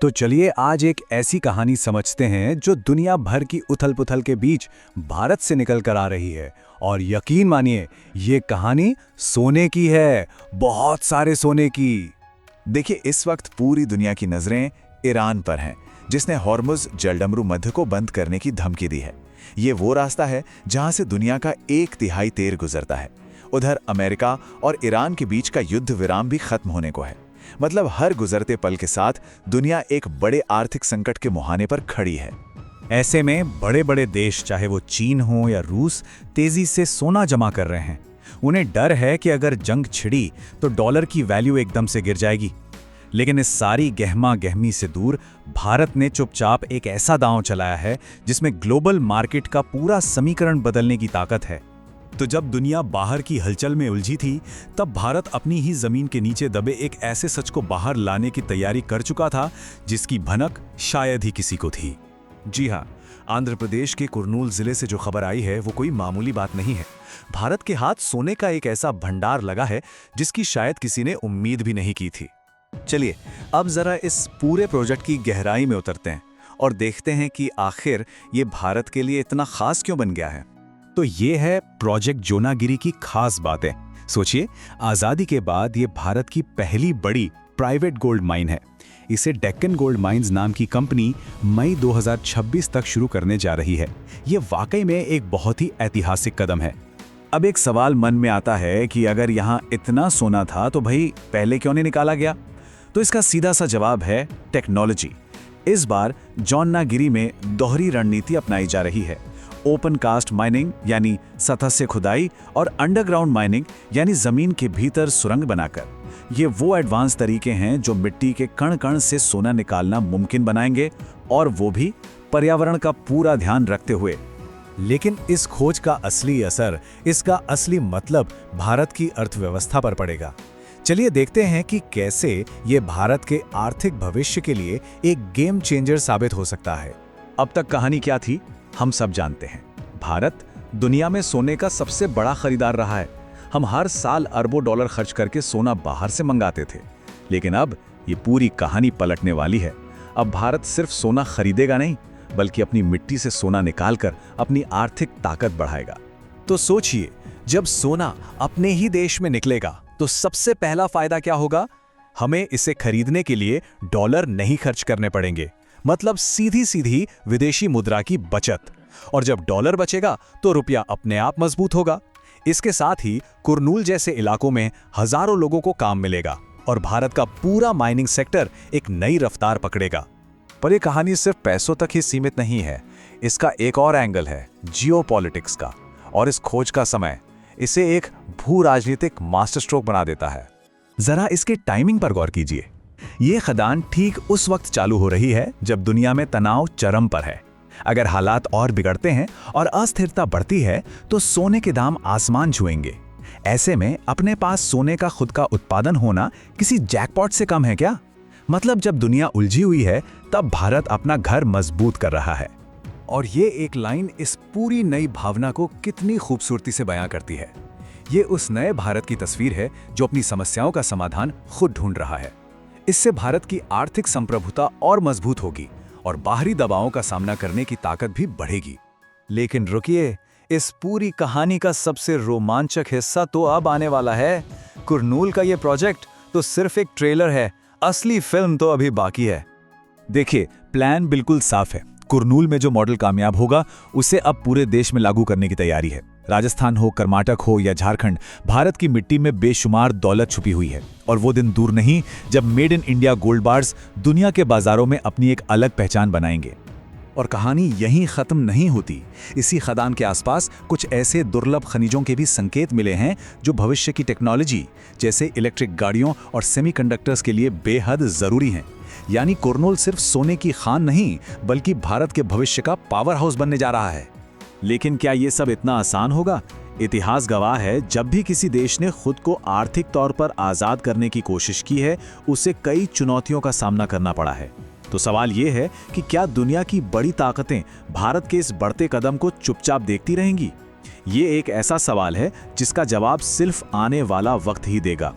तो चलिए आज एक ऐसी कहानी समझते हैं जो दुनिया भर की उथल-पुथल के बीच भारत से निकल कर आ रही है। और यकीन मानिए, ये कहानी सोने की है, बहुत सारे सोने की। देखिए, इस वक्त पूरी दुनिया की नजरें ईरान पर हैं, जिसने हॉर्मुज़ जलडमरू मध्य को बंद करने की धमकी दी है। ये वो रास्ता है जहां से दुनिया का 1/3 तेल गुजरता है। उधर अमेरिका और ईरान के बीच का युद्ध विराम भी खत्म होने को है। मतलब हर गुजरते पल के साथ दुनिया एक बड़े आर्थिक संकट के मुहाने पर खड़ी है। ऐसे में बड़े बड़े देश, चाहे वो चीन हो या रूस, तेजी से सोना जमा कर रहे हैं। उन्हें डर है कि अगर जंग छिड़ी तो डॉलर की वैल्यू एकदम से गिर जाएगी। लेकिन इस सारी गहमा गहमी से दूर भारत ने चुपचाप एक ऐसा दांव चलाया है जिसमें ग्लोबल मार्केट का पूरा समीकरण बदलने की ताकत है। तो जब दुनिया बाहर की हलचल में उलझी थी, तब भारत अपनी ही जमीन के नीचे दबे एक ऐसे सच को बाहर लाने की तैयारी कर चुका था जिसकी भनक शायद ही किसी को थी। जी हाँ, आंध्र प्रदेश के कुर्नूल जिले से जो खबर आई है वो कोई मामूली बात नहीं है। भारत के हाथ सोने का एक ऐसा भंडार लगा है जिसकी शायद किसी ने उम्मीद भी नहीं की थी। चलिए अब जरा इस पूरे प्रोजेक्ट की गहराई में उतरते हैं और देखते हैं कि आखिर ये भारत के लिए इतना खास क्यों बन गया है। तो ये है प्रोजेक्ट जोनागिरी की खास बातें। सोचिए, आज़ादी के बाद ये भारत की पहली बड़ी प्राइवेट गोल्ड माइन है। इसे डेक्कन गोल्ड माइंस नाम की कंपनी मई 2026 तक शुरू करने जा रही है। ये वाकई में एक बहुत ही ऐतिहासिक कदम है। अब एक सवाल मन में आता है कि अगर यहाँ इतना सोना था तो भाई पहले क्यों नहीं निकाला गया? तो इसका सीधा सा जवाब है टेक्नोलॉजी। इस बार जोनागिरी में दोहरी रणनीति अपनाई जा रही है। ओपन कास्ट माइनिंग यानी सतह से खुदाई और अंडरग्राउंड माइनिंग यानी जमीन के भीतर सुरंग बनाकर। ये वो एडवांस तरीके हैं जो मिट्टी के कण कण से सोना निकालना मुमकिन बनाएंगे, और वो भी पर्यावरण का पूरा ध्यान रखते हुए। लेकिन इस खोज का असली असर, इसका असली मतलब भारत की अर्थव्यवस्था पर पड़ेगा। चलिए देखते हैं कि कैसे ये भारत के आर्थिक भविष्य के लिए एक गेम चेंजर साबित हो सकता है। अब तक कहानी क्या थी हम सब जानते हैं। भारत दुनिया में सोने का सबसे बड़ा खरीदार रहा है। हम हर साल अरबों डॉलर खर्च करके सोना बाहर से मंगाते थे। लेकिन अब ये पूरी कहानी पलटने वाली है। अब भारत सिर्फ सोना खरीदेगा नहीं, बल्कि अपनी मिट्टी से सोना निकालकर अपनी आर्थिक ताकत बढ़ाएगा। तो सोचिए, जब सोना अपने ही देश में निकलेगा तो सबसे पहला फायदा क्या होगा? हमें इसे खरीदने के लिए डॉलर नहीं खर्च करने पड़ेंगे। मतलब सीधी सीधी विदेशी मुद्रा की बचत। और जब डॉलर बचेगा तो रुपया अपने आप मजबूत होगा। इसके साथ ही कुर्नूल जैसे इलाकों में हजारों लोगों को काम मिलेगा और भारत का पूरा माइनिंग सेक्टर एक नई रफ्तार पकड़ेगा। पर यह कहानी सिर्फ पैसों तक ही सीमित नहीं है। इसका एक और एंगल है जियोपॉलिटिक्स का। और इस खोज का समय इसे एक भू राजनीतिक मास्टर स्ट्रोक बना देता है। जरा इसके टाइमिंग पर गौर कीजिए। ये खदान ठीक उस वक्त चालू हो रही है जब दुनिया में तनाव चरम पर है। अगर हालात और बिगड़ते हैं और अस्थिरता बढ़ती है तो सोने के दाम आसमान छुएंगे। ऐसे में अपने पास सोने का खुद का उत्पादन होना किसी जैकपॉट से कम है क्या? मतलब जब दुनिया उलझी हुई है तब भारत अपना घर मजबूत कर रहा है। और ये एक लाइन इस पूरी नई भावना को कितनी खूबसूरती से बयां करती है। ये उस नए भारत की तस्वीर है जो अपनी समस्याओं का समाधान खुद ढूंढ रहा है। इससे भारत की आर्थिक संप्रभुता और मजबूत होगी और बाहरी दबावों का सामना करने की ताकत भी बढ़ेगी। लेकिन रुकिए, इस पूरी कहानी का सबसे रोमांचक हिस्सा तो अब आने वाला है। कुर्नूल का ये प्रोजेक्ट तो सिर्फ एक ट्रेलर है, असली फिल्म तो अभी बाकी है। देखिए, प्लान बिल्कुल साफ है। कुर्नूल में जो मॉडल कामयाब होगा उसे अब पूरे देश में लागू करने की तैयारी है। राजस्थान हो, कर्नाटक हो या झारखंड, भारत की मिट्टी में बेशुमार दौलत छुपी हुई है। और वो दिन दूर नहीं जब made in India gold bars दुनिया के बाजारों में अपनी एक अलग पहचान बनाएंगे। और कहानी यहीं खत्म नहीं होती। इसी खदान के आसपास कुछ ऐसे दुर्लभ खनिजों के भी संकेत मिले हैं जो भविष्य की टेक्नोलॉजी जैसे इलेक्ट्रिक गाड़ियों और सेमीकंडक्टर्स के लिए बेहद जरूरी हैं। यानी कुर्नूल सिर्फ सोने की खान नहीं, बल्कि भारत के भविष्य का पावर हाउस बनने जा रहा है। लेकिन क्या ये सब इतना आसान होगा? इतिहास गवाह है, जब भी किसी देश ने खुद को आर्थिक तौर पर आजाद करने की कोशिश की है, उसे कई चुनौतियों का सामना करना पड़ा है। तो सवाल ये है कि क्या दुनिया की बड़ी ताकतें भारत के इस बढ़ते कदम को चुपचाप देखती रहेंगी? ये एक ऐसा सवाल है जिसका जवाब सिर्फ आने वाला वक्त ही देगा।